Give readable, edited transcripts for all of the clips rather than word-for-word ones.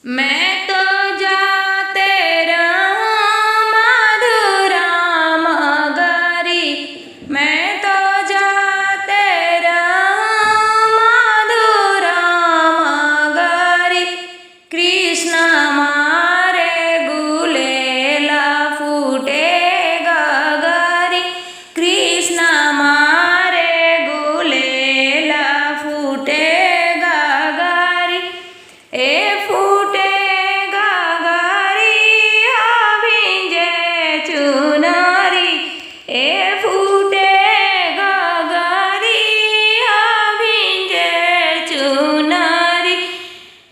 मैं तो जाते रहूं मधुरा मगरी, मैं तो जाते रहूं मधुरा मगरी। कृष्ण मारे गुलेला फूटे गगरी, कृष्ण मारे गुलेला फूटे गगरी। ए फूटे गगरी अभिंजे चुनरी, ए फूटे गगरी अभिंजे चुनरी।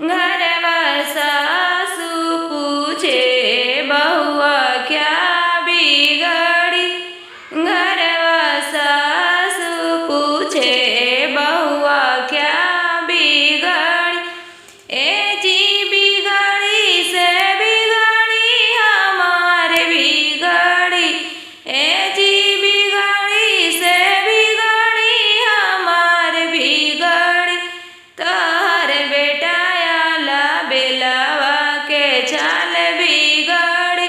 घरवा सासु पूछे बहुआ क्या बिगड़ी, घरवा सासु पूछे बहुआ क्या बिगड़ी। ए जी बिगड़ी से बिगड़ी हमारे बिगड़ी, ए जी बिगड़ी से बिगड़ी हमारे बिगड़ी। तोहर बेटा आला बेलावा के चाल बिगड़ी,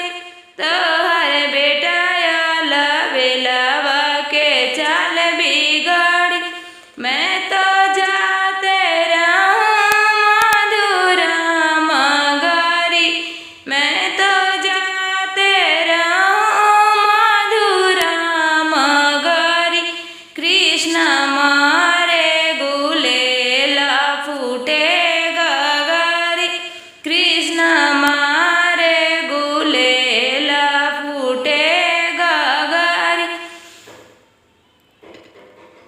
तोहर बेटा आला बेलावा के चाल बिगड़ी। मैं तो जाते रहूं मधुरा मगरी, मैं तो जाते रहूं मधुरा मगरी। कृष्ण मारे गुलेला फूटे गगरी, कृष्ण मारे गुलेला फूटे गगरी।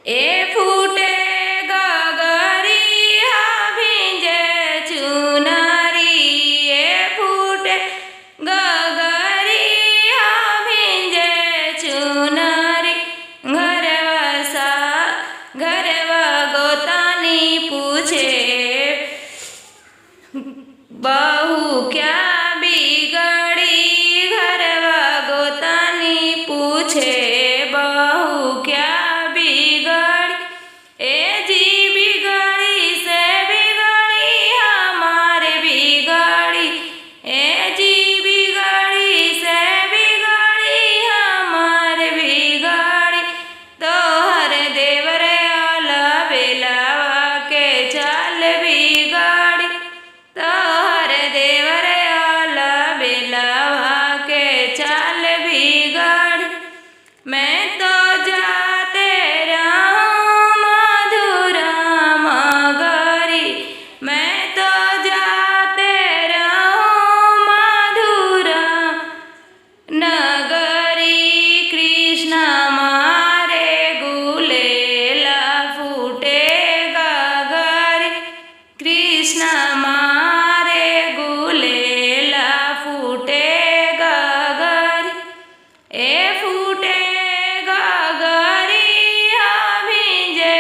ए फूटे गगरी अभिंजे चुनरी, ए फूटे गगरी अभिंजे चुनरी। घरवा गोतानी पूछे बहू क्या बिगड़ी, घरवा गोतानी पूछे बहू क्या बिगड़ी। ए जी बिगड़ी से बिगड़ी हमारे बिगड़ी, ए जी बिगड़ी से बिगड़ी हमारे बिगड़ी। तोहर देवर आला बेलावा के चाल बिगड़ी, तोहर देवर आला बेलावा के चाल बिगड़ी। मैं तो जाते रहूं मधुरा मगरी, मैं तो जाते रहूं मधुरा नगरी। कृष्ण मारे गुलेला फूटे गगरी, कृष्ण मारे गुलेला फूटे गगरी। ए फूटे गगरी अभिंजे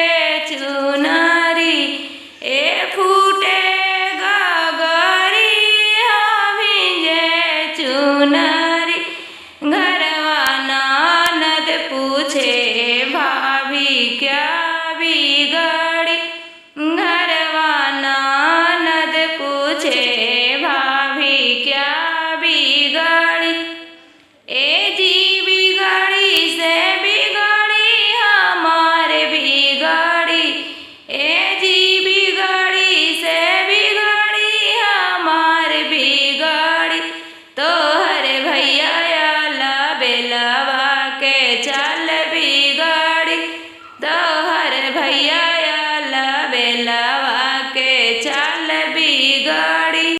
चुनरी, ए फूटे गगरी अभिंजे चुनरी। घरवा ननद पूछे भाभी क्या बिगड़ी, घरवा ननद पूछे भाभी क्या